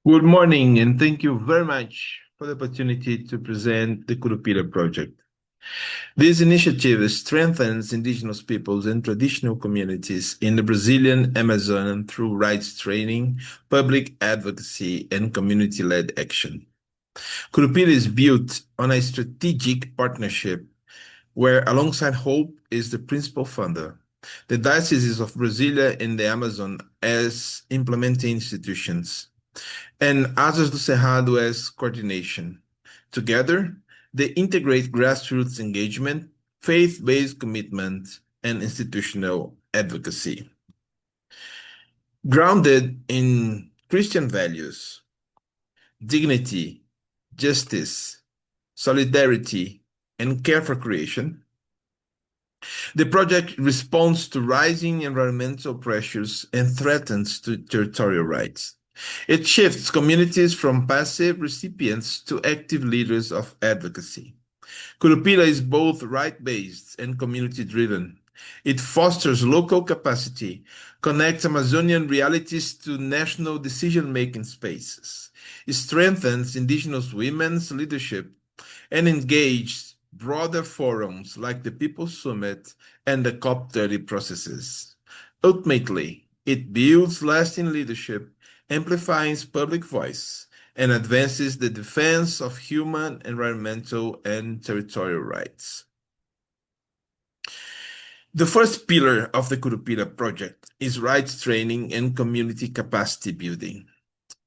Good morning, and thank you very much for the opportunity to present the Curupira project. This initiative strengthens indigenous peoples and traditional communities in the Brazilian Amazon through rights training, public advocacy, and community-led action. Curupira is built on a strategic partnership where, alongside Hope, is the principal funder. The Dioceses of Brasilia and the Amazon as implementing institutions and Asas do Cerrado as coordination. Together, they integrate grassroots engagement, faith-based commitment, and institutional advocacy. Grounded in Christian values, dignity, justice, solidarity, and care for creation, the project responds to rising environmental pressures and threatens to territorial rights. It shifts communities from passive recipients to active leaders of advocacy. Curupira is both right-based and community-driven. It fosters local capacity, connects Amazonian realities to national decision-making spaces. It strengthens indigenous women's leadership and engages broader forums like the People's Summit and the COP30 processes. Ultimately, it builds lasting leadership, amplifies public voice, and advances the defense of human, environmental, and territorial rights. The first pillar of the Curupira project is rights training and community capacity building.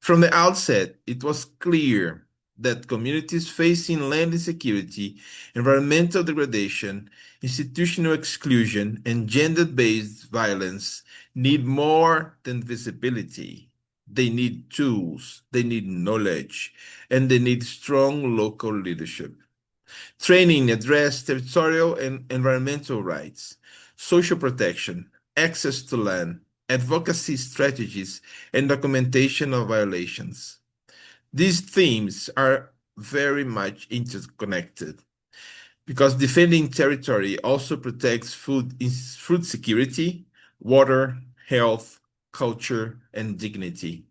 From the outset, it was clear that communities facing land insecurity, environmental degradation, institutional exclusion, and gender-based violence need more than visibility. They need tools, they need knowledge, and they need strong local leadership. Training addressed territorial and environmental rights, social protection, access to land, advocacy strategies, and documentation of violations. These themes are very much interconnected because defending territory also protects food security, water, health, culture, and dignity.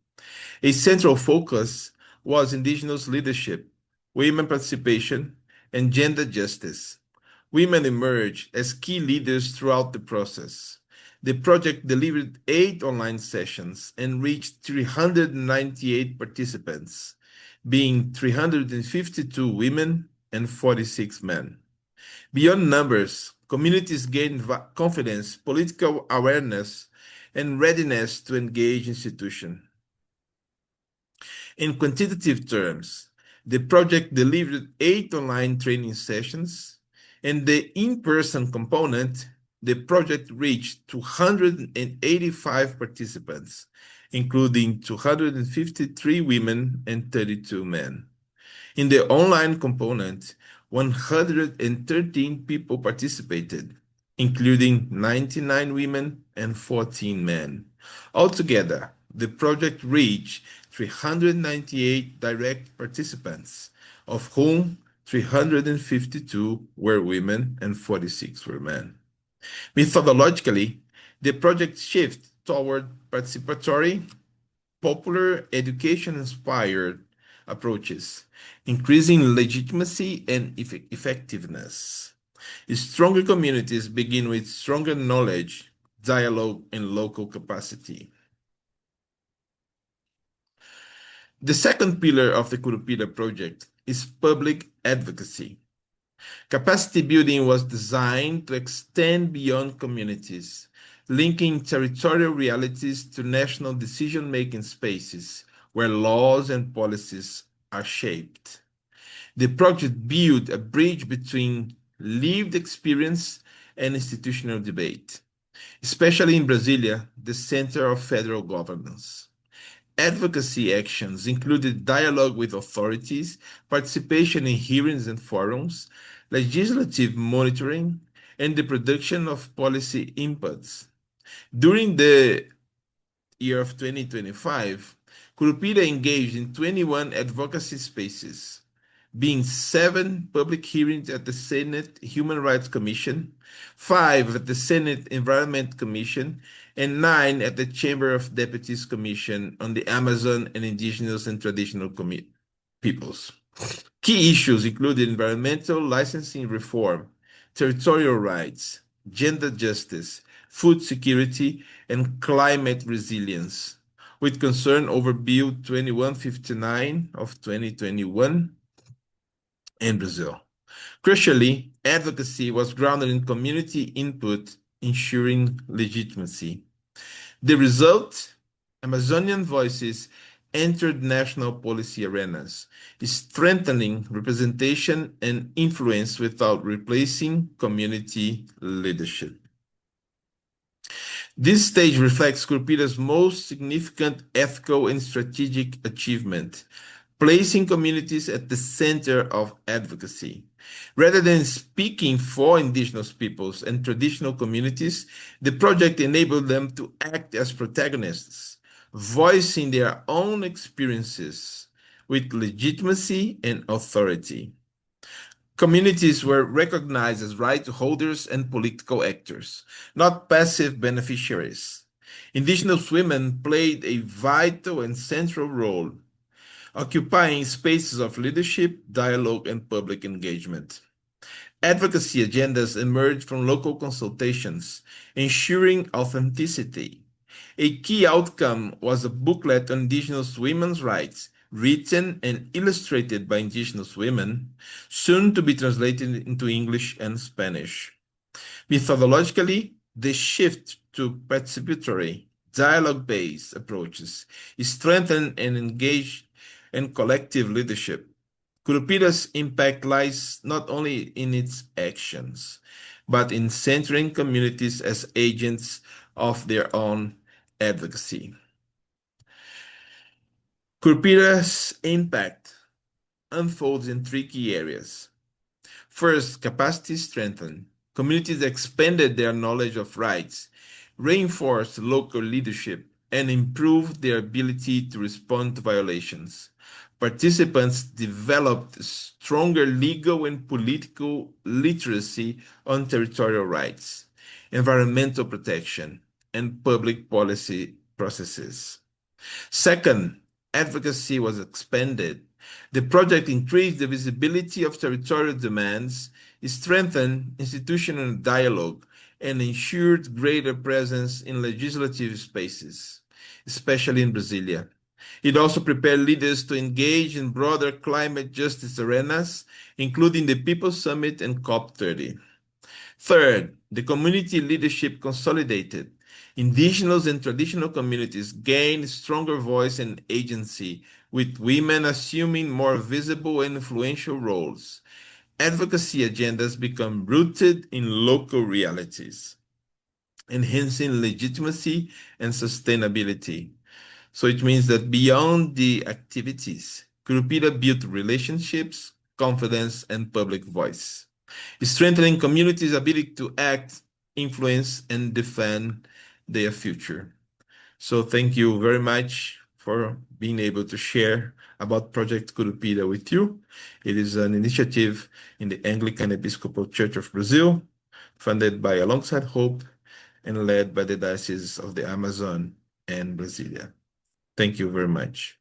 A central focus was indigenous leadership, women participation, and gender justice. Women emerged as key leaders throughout the process. The project delivered 8 online sessions and reached 398 participants, being 352 women and 46 men. Beyond numbers, communities gained confidence, political awareness, and readiness to engage institutions. In quantitative terms, the project delivered 8 online training sessions, and the in-person component, the project reached 285 participants, including 253 women and 32 men. In the online component, 113 people participated, including 99 women and 14 men. Altogether, the project reached 398 direct participants, of whom 352 were women and 46 were men. Methodologically, the project shifts toward participatory, popular, education-inspired approaches, increasing legitimacy and effectiveness. Stronger communities begin with stronger knowledge, dialogue, and local capacity. The second pillar of the Curupira project is public advocacy. Capacity building was designed to extend beyond communities, linking territorial realities to national decision-making spaces where laws and policies are shaped. The project built a bridge between lived experience and institutional debate, especially in Brasilia, the center of federal governance. Advocacy actions included dialogue with authorities, participation in hearings and forums, legislative monitoring, and the production of policy inputs. During the year of 2025, Curupira engaged in 21 advocacy spaces, being 7 public hearings at the Senate Human Rights Commission, 5 at the Senate Environment Commission, and 9 at the Chamber of Deputies Commission on the Amazon and Indigenous and Traditional Peoples. Key issues included environmental licensing reform, territorial rights, gender justice, food security, and climate resilience, with concern over Bill 2159 of 2021 in Brazil. Crucially, advocacy was grounded in community input, ensuring legitimacy. The result? Amazonian voices entered national policy arenas, strengthening representation and influence without replacing community leadership. This stage reflects Curupira's most significant ethical and strategic achievement, placing communities at the center of advocacy. Rather than speaking for indigenous peoples and traditional communities, the project enabled them to act as protagonists, voicing their own experiences with legitimacy and authority. Communities were recognized as right holders and political actors, not passive beneficiaries. Indigenous women played a vital and central role, occupying spaces of leadership, dialogue, and public engagement. Advocacy agendas emerged from local consultations, ensuring authenticity. A key outcome was a booklet on Indigenous women's rights, written and illustrated by Indigenous women, soon to be translated into English and Spanish. Methodologically, the shift to participatory, dialogue-based approaches strengthened and engaged in collective leadership. Curupira's impact lies not only in its actions, but in centering communities as agents of their own advocacy. Curupira's impact unfolds in three key areas. First, capacity strengthened. Communities expanded their knowledge of rights, reinforced local leadership, and improved their ability to respond to violations. Participants developed stronger legal and political literacy on territorial rights, environmental protection, and public policy processes. Second, advocacy was expanded. The project increased the visibility of territorial demands, strengthened institutional dialogue, and ensured greater presence in legislative spaces, especially in Brasilia. It also prepared leaders to engage in broader climate justice arenas, including the People's Summit and COP30. Third, the community leadership consolidated. Indigenous and traditional communities gained stronger voice and agency, with women assuming more visible and influential roles. Advocacy agendas become rooted in local realities, enhancing legitimacy and sustainability. So it means that beyond the activities, Curupira built relationships, confidence, and public voice, strengthening communities' ability to act, influence, and defend their future. So thank you very much for being able to share about Project Curupira with you. It is an initiative in the Anglican Episcopal Church of Brazil, funded by Alongside Hope and led by the Diocese of the Amazon and Brasilia. Thank you very much.